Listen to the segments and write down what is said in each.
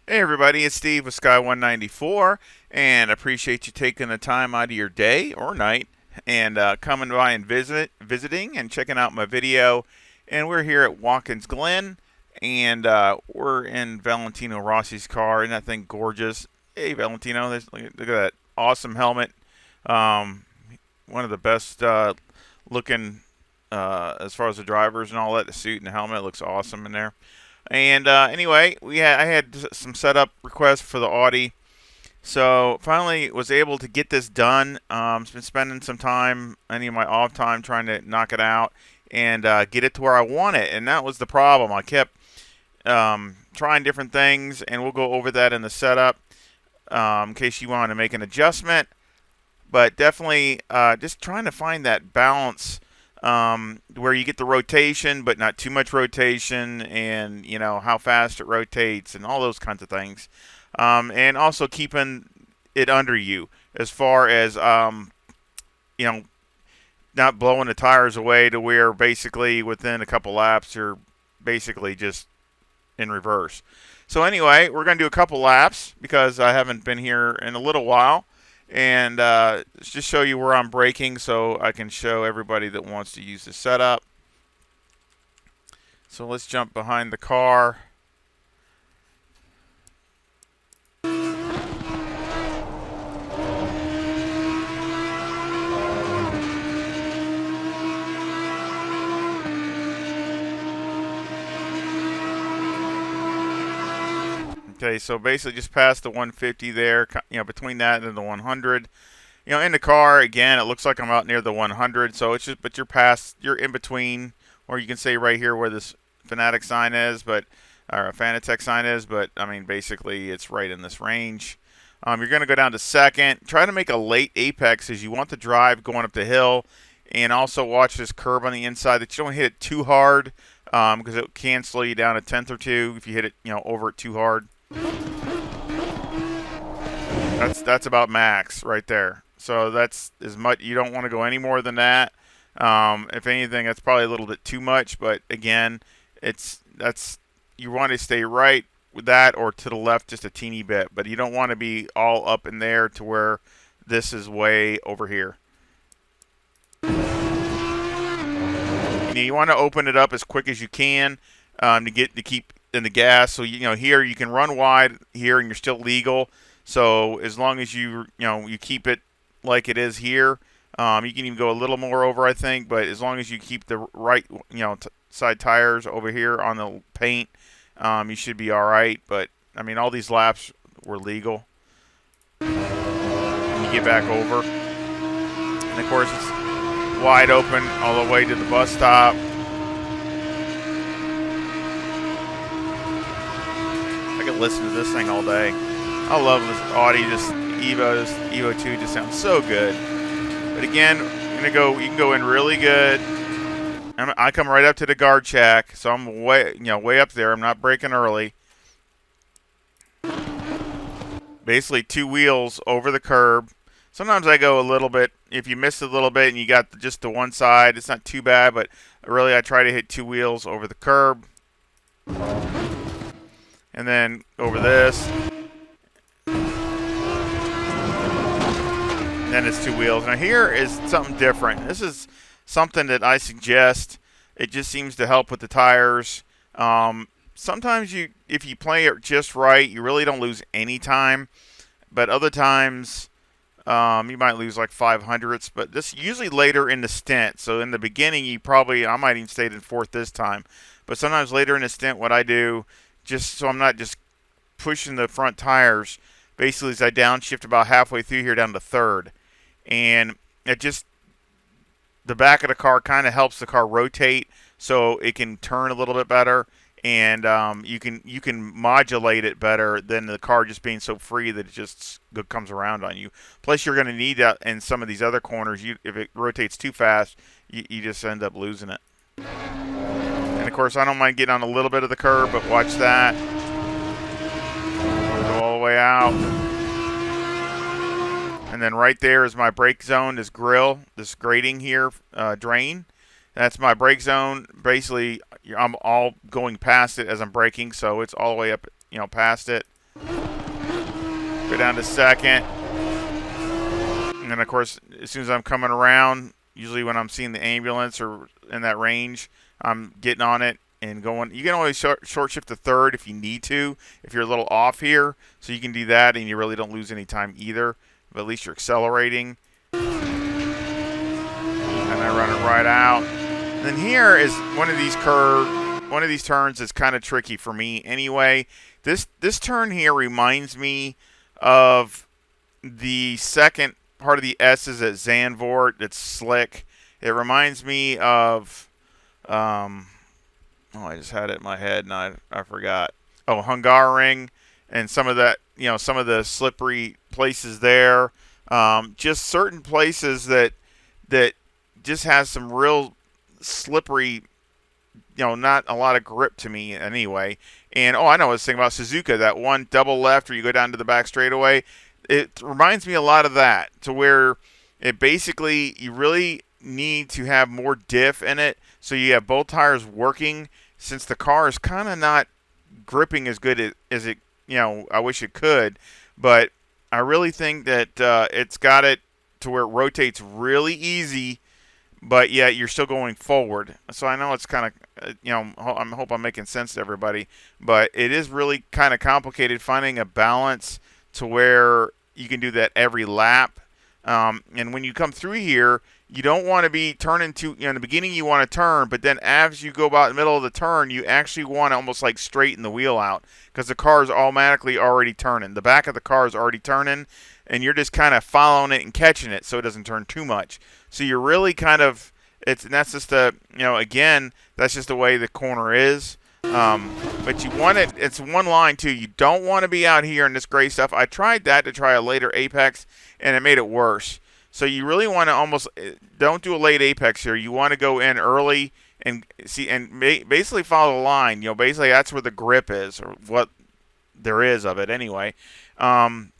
Hey everybody, it's Steve with Sky 194, and appreciate you taking the time out of your day or night and coming by and visiting and checking out my video. And we're here at Watkins Glen, and we're in Valentino Rossi's car. Isn't that thing gorgeous? Hey Valentino, look at that awesome helmet. Um, One of the best looking as far as the drivers and all that. The suit and the helmet looks awesome in there. And anyway, I had some setup requests for the Audi, so finally was able to get this done. Been spending some time, any of my off time, trying to knock it out and get it to where I want it, and that was the problem. I kept trying different things, and we'll go over that in the setup in case you want to make an adjustment. But definitely just trying to find that balance where you get the rotation, but not too much rotation, and how fast it rotates, and all those kinds of things, and also keeping it under you as far as you know not blowing the tires away to where basically within a couple laps you're basically just in reverse. So anyway, we're going to do a couple laps because I haven't been here in a little while, and just show you where I'm braking so I can show everybody that wants to use the setup. So let's jump behind the car. Okay, so basically just past the 150 there, between that and the 100. In the car, again, it looks like I'm out near the 100, so it's just, but you're in between, or you can say right here where this Fanatic sign is, or a Fanatec sign is, but I mean, basically it's right in this range. You're going to go down to second. Try to make a late apex as you want the drive going up the hill, and also watch this curb on the inside that you don't hit it too hard, because it can slow you down a tenth or two if you hit it, over it too hard. That's about max right there. So that's as much. You don't want to go any more than that. If anything, that's probably a little bit too much. But again, you want to stay right with that or to the left just a teeny bit. But you don't want to be all up in there to where this is way over here. You want to open it up as quick as you can to keep in the gas. So here you can run wide here and you're still legal. So as long as you keep it like it is here, you can even go a little more over, I think. But as long as you keep the right side tires over here on the paint, you should be all right. But I mean, all these laps were legal. And you get back over, and of course it's wide open all the way to the bus stop. I could listen to this thing all day. I love this Audi. This EVO2 just sounds so good. But again, you can go in really good. I come right up to the guard check, so I'm way up there. I'm not braking early. Basically 2 wheels over the curb. Sometimes I go a little bit. If you miss a little bit and you got just the one side, it's not too bad. But really, I try to hit 2 wheels over the curb, and then over this. Then it's 2 wheels. Now here is something different. This is something that I suggest. It just seems to help with the tires. Sometimes if you play it just right, you really don't lose any time. But other times, you might lose like 500ths. But this usually later in the stint. So in the beginning, I might even stay in fourth this time. But sometimes later in the stint, what I do, just so I'm not just pushing the front tires, basically is I downshift about halfway through here down to third. And the back of the car kind of helps the car rotate so it can turn a little bit better, and you can modulate it better than the car just being so free that it just comes around on you. Plus, you're going to need that in some of these other corners. If it rotates too fast, you just end up losing it. And of course, I don't mind getting on a little bit of the curb, but watch that. Go all the way out. And then right there is my brake zone, this grill, this grating here, drain. That's my brake zone. Basically, I'm all going past it as I'm braking, so it's all the way up, past it. Go down to second. And then, of course, as soon as I'm coming around, usually when I'm seeing the ambulance or in that range, I'm getting on it and going. You can always short shift to third if you need to, if you're a little off here. So you can do that, and you really don't lose any time either. But at least you're accelerating. And I run it right out. And then here is one of these turns is kind of tricky for me anyway. This turn here reminds me of the second part of the S's at Zandvoort that's slick. It reminds me of I just had it in my head and I forgot. Oh, Hungaroring and some of that, some of the slippery places there. Just certain places that just has some real slippery, not a lot of grip to me anyway. And I know I was thinking about Suzuka, that one double left where you go down to the back straightaway. It reminds me a lot of that, to where it basically, you really need to have more diff in it so you have both tires working, since the car is kind of not gripping as good as it, I wish it could. But I really think that it's got it to where it rotates really easy, but yet you're still going forward. So I know it's kind of, I hope I'm making sense to everybody, but it is really kind of complicated finding a balance to where you can do that every lap. And when you come through here, you don't want to be turning in the beginning you want to turn, but then as you go about the middle of the turn, you actually want to almost like straighten the wheel out, because the car is automatically already turning. The back of the car is already turning, and you're just kind of following it and catching it so it doesn't turn too much. So you're really kind of, that's just again, that's just the way the corner is. But you want it, it's one line too. You don't want to be out here in this gray stuff. I tried that to try a later apex, and it made it worse. So you really want to almost, don't do a late apex here. You want to go in early and see, and basically follow the line. Basically that's where the grip is, or what there is of it anyway. And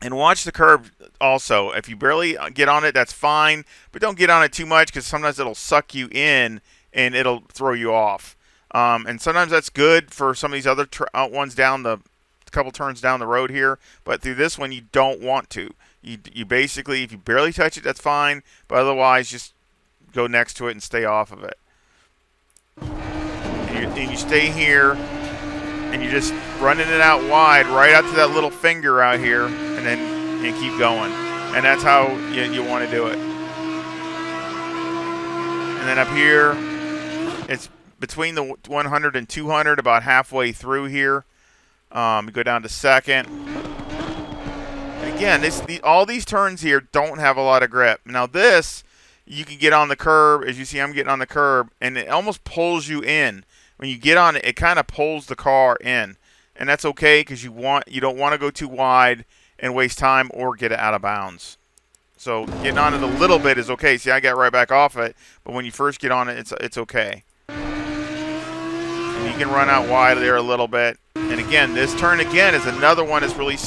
watch the curb also. If you barely get on it, that's fine, but don't get on it too much, because sometimes it'll suck you in and it'll throw you off. And sometimes that's good for some of these other ones down the couple turns down the road here, but through this one you don't want to. You basically, if you barely touch it, that's fine, but otherwise just go next to it and stay off of it. And you stay here, and you're just running it out wide, right out to that little finger out here, and then you keep going. And that's how you want to do it. And then up here, it's between the 100 and 200, about halfway through here. You go down to second. And again, all these turns here don't have a lot of grip. Now this, you can get on the curb. As you see, I'm getting on the curb, and it almost pulls you in. When you get on it, it kind of pulls the car in. And that's okay, because you don't want to go too wide and waste time or get it out of bounds. So getting on it a little bit is okay. See, I got right back off it, but when you first get on it, it's okay. And you can run out wide there a little bit. And again, this turn again is another one that's really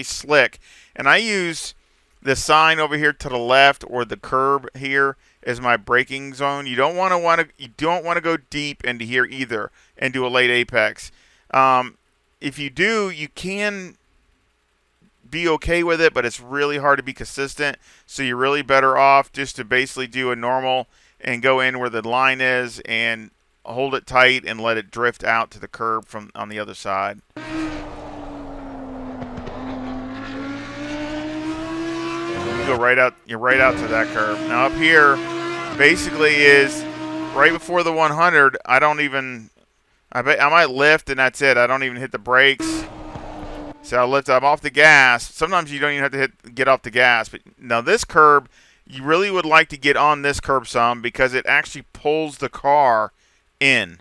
slick. And I use the sign over here to the left, or the curb here, as my braking zone. You don't want to go deep into here either and do a late apex. If you do, you can be okay with it, but it's really hard to be consistent. So you're really better off just to basically do a normal and go in where the line is and hold it tight and let it drift out to the curb from on the other side. You go right out. You're right out to that curb. Now up here, basically is right before the 100. I might lift and that's it. I don't even hit the brakes. So I'll lift. I'm off the gas. Sometimes you don't even have to get off the gas. But now this curb, you really would like to get on this curb some, because it actually pulls the car in.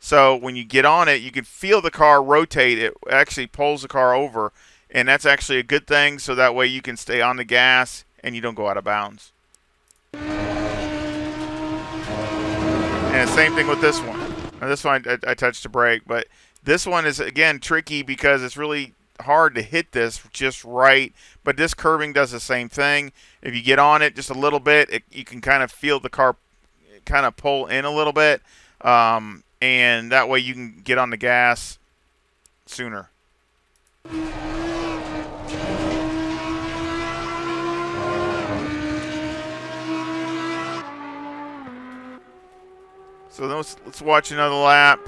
So when you get on it, you can feel the car rotate. It actually pulls the car over, and that's actually a good thing, so that way you can stay on the gas and you don't go out of bounds. And the same thing with this one. Now this one I touched the brake, but this one is again tricky because it's really hard to hit this just right. But this curbing does the same thing. If you get on it just a little bit, you can kind of feel the car kind of pull in a little bit. And that way you can get on the gas sooner. So let's watch another lap.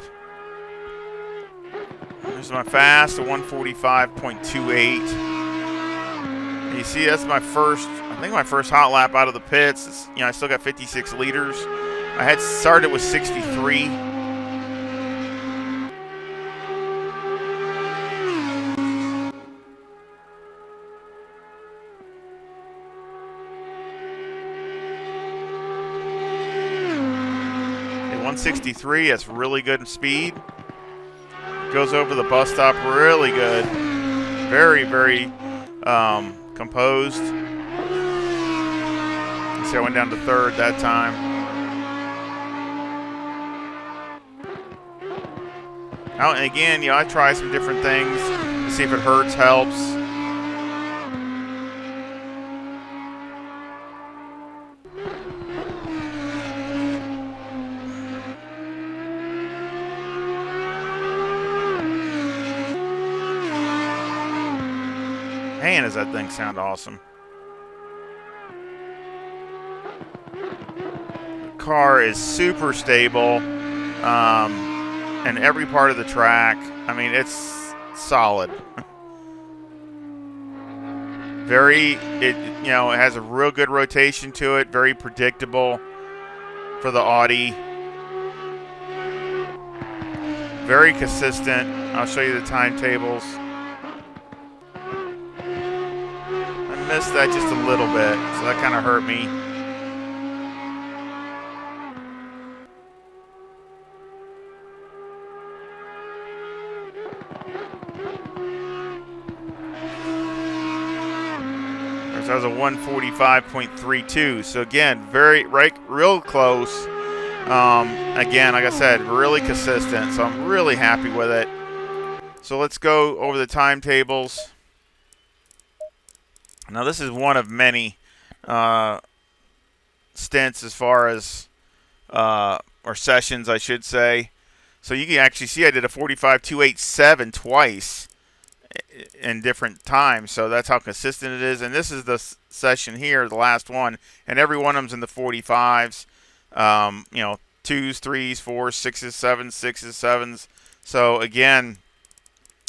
There's my fast, a 145.28. You see, that's my first, I think my first hot lap out of the pits. It's, I still got 56 liters. I had started with 63. At 163, that's really good in speed. Goes over the bus stop really good. Very, very composed. You see, I went down to third that time. Now, and again, I try some different things to see if it hurts, helps. Man, does that thing sound awesome. The car is super stable. And every part of the track, I mean, it's solid. It has a real good rotation to it, very predictable for the Audi. Very consistent. I'll show you the timetables. I missed that just a little bit, so that kind of hurt me. That was a 145.32. So again, real close. Again, like I said, really consistent. So I'm really happy with it. So let's go over the timetables. Now this is one of many stints as far as or sessions, I should say. So you can actually see I did a 45.287 twice in different times, so that's how consistent it is. And this is the session here, the last one, and every one of them's in the 45s. 2s, 3s, 4s, 6s, 7s, 6s, 7s. So again,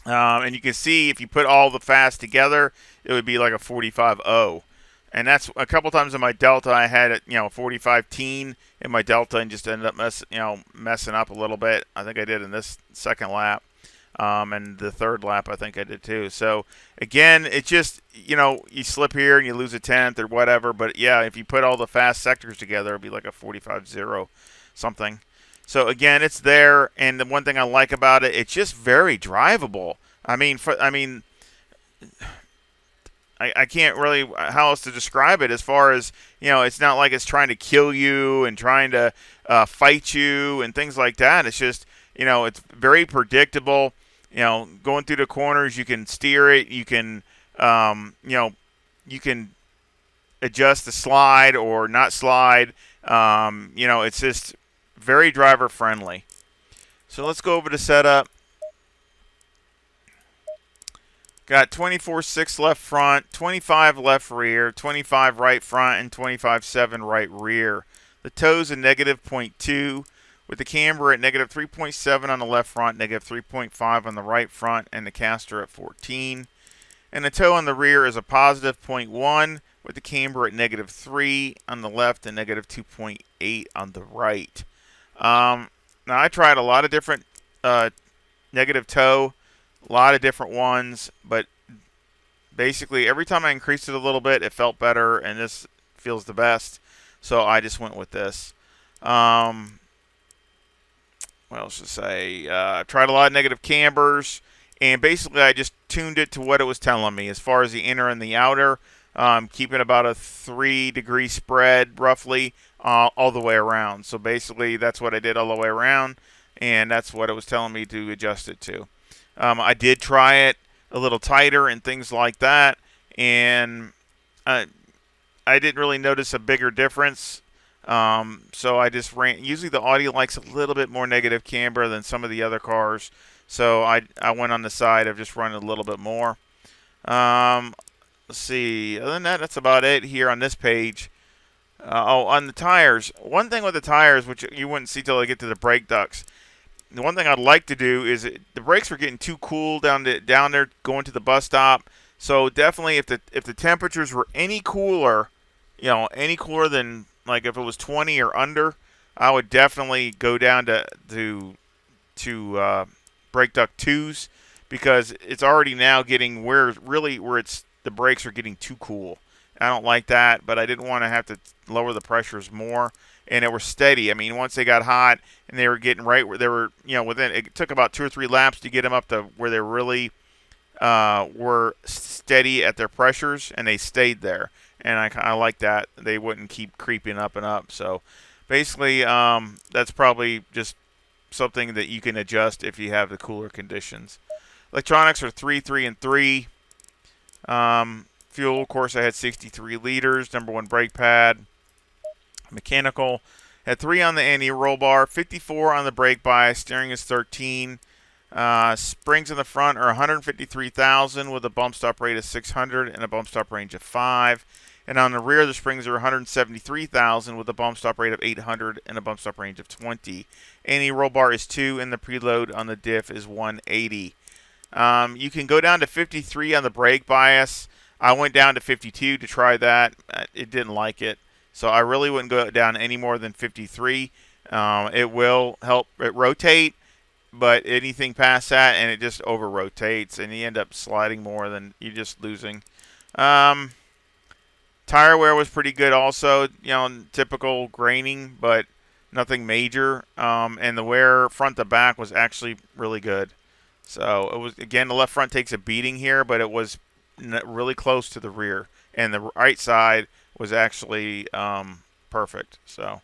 and you can see if you put all the fast together, it would be like a 45.0. And that's a couple times in my Delta I had it, 45 teen in my Delta and just ended up messing up a little bit. I think I did in this second lap. And the third lap, I think I did too. So, again, it just, you slip here and you lose a tenth or whatever. But, yeah, if you put all the fast sectors together, it would be like a 45.0 something. So, again, it's there. And the one thing I like about it, it's just very drivable. I can't really, how else to describe it as far as, it's not like it's trying to kill you and trying to fight you and things like that. It's just, it's very predictable. Going through the corners, you can steer it. You can, you can adjust the slide or not slide. It's just very driver friendly. So let's go over to setup. Got 24.6 left front, 25 left rear, 25 right front, and 25.7 right rear. The toes a negative 0.2. With the camber at negative 3.7 on the left front, negative 3.5 on the right front, and the caster at 14. And the toe on the rear is a positive 0.1, with the camber at negative 3 on the left and negative 2.8 on the right. Now, I tried a lot of different negative toe, a lot of different ones, but basically every time I increased it a little bit, it felt better, and this feels the best. So I just went with this. What else to say? I tried a lot of negative cambers, and basically I just tuned it to what it was telling me as far as the inner and the outer, keeping about a 3-degree spread roughly all the way around. So basically that's what I did all the way around, and that's what it was telling me to adjust it to. I did try it a little tighter and things like that, and I didn't really notice a bigger difference. So I just ran. Usually the Audi likes a little bit more negative camber than some of the other cars. So I went on the side of just running a little bit more. Let's see. Other than that, that's about it here on this page. On the tires. One thing with the tires, which you wouldn't see till I get to the brake ducts. The one thing I'd like to do is the brakes were getting too cool down there going to the bus stop. So definitely, if the temperatures were any cooler, any cooler than like if it was 20 or under, I would definitely go down to brake duct twos, because it's already now getting where it's the brakes are getting too cool. I don't like that, but I didn't want to have to lower the pressures more, and it were steady. I mean, once they got hot and they were getting right where they were, within, it took about 2 or 3 laps to get them up to where they really were steady at their pressures, and they stayed there. And I kind of like that. They wouldn't keep creeping up and up. So basically, that's probably just something that you can adjust if you have the cooler conditions. Electronics are 3, 3, and 3. Fuel, of course, I had 63 liters. Number 1 brake pad. Mechanical had 3 on the anti-roll bar, 54 on the brake bias. Steering is 13. Springs in the front are 153,000 with a bump stop rate of 600 and a bump stop range of 5. And on the rear, the springs are 173,000 with a bump stop rate of 800 and a bump stop range of 20. Anti-roll bar is 2, and the preload on the diff is 180. You can go down to 53 on the brake bias. I went down to 52 to try that. It didn't like it. So I really wouldn't go down any more than 53. It will help it rotate, but anything past that, and it just over-rotates, and you end up sliding more than you're just losing. Tire wear was pretty good also. Typical graining, but nothing major. And the wear front to back was actually really good. So it was, again, the left front takes a beating here, but it was really close to the rear, and the right side was actually perfect. So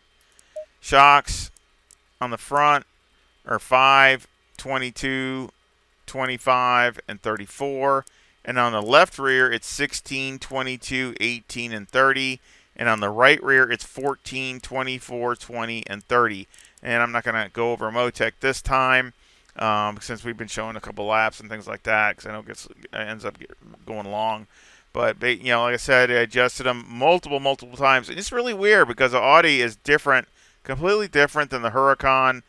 shocks on the front are 5, 22, 25, and 34. And on the left rear, it's 16, 22, 18, and 30. And on the right rear, it's 14, 24, 20, and 30. And I'm not going to go over Motec this time, since we've been showing a couple laps and things like that, because I know it ends up going long. But like I said, I adjusted them multiple times. And it's really weird because the Audi is different, completely different than the Huracan.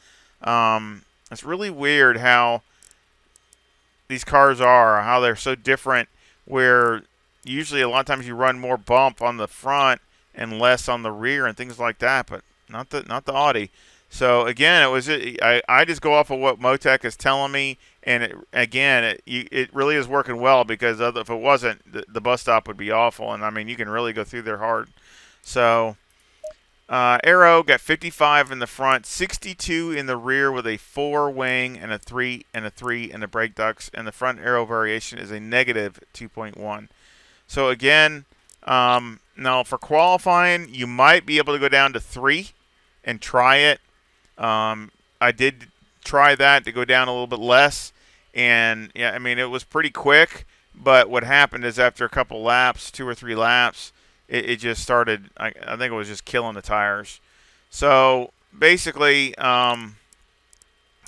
It's really weird how these cars are, how they're so different, where usually a lot of times you run more bump on the front and less on the rear and things like that, but not the Audi. So again, I just go off of what Motec is telling me, and it really is working well, because if it wasn't, the bus stop would be awful, and I mean you can really go through there hard. So Aero got 55 in the front, 62 in the rear with a 4 wing and a 3 in the brake ducts, and the front aero variation is a negative 2.1. So again, now for qualifying, you might be able to go down to 3 and try it. I did try that to go down a little bit less, and yeah, I mean it was pretty quick. But what happened is after a couple laps, 2 or 3 laps, it just started. I think it was just killing the tires. So basically, and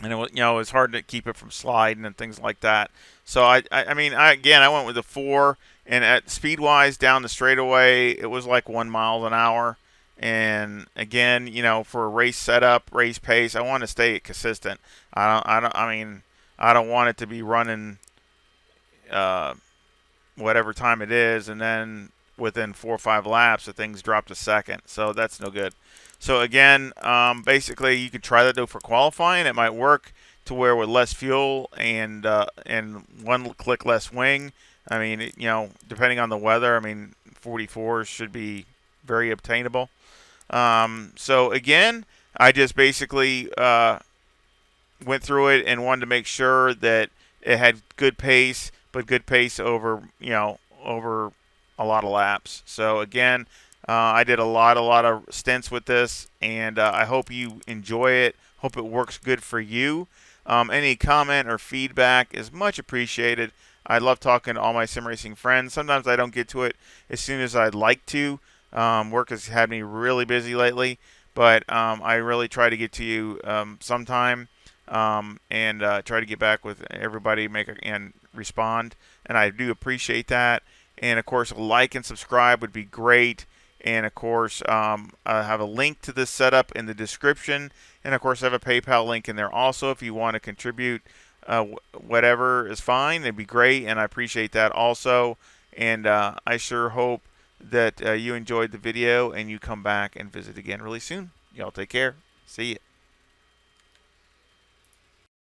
it was hard to keep it from sliding and things like that. So I went with a 4, and at speed-wise down the straightaway, it was like 1 mile an hour. And again, for a race setup, race pace, I want to stay consistent. I don't want it to be running whatever time it is, and then within 4 or 5 laps, the things drop to second. So that's no good. So again, basically, you could try that though for qualifying. It might work to where with less fuel and 1 click less wing. I mean, depending on the weather, 44s should be very obtainable. So again, I just basically went through it and wanted to make sure that it had good pace, but good pace over over a lot of laps. So again, I did a lot of stints with this, and I hope you enjoy it. Hope it works good for you. Any comment or feedback is much appreciated. I love talking to all my sim racing friends. Sometimes I don't get to it as soon as I'd like to. Work has had me really busy lately, but I really try to get to you sometime, and try to get back with everybody, and respond. And I do appreciate that. And of course, a like and subscribe would be great. And of course, I have a link to this setup in the description. And of course, I have a PayPal link in there also if you want to contribute. Whatever is fine. It'd be great, and I appreciate that also. And I sure hope that you enjoyed the video and you come back and visit again really soon. Y'all take care. See ya.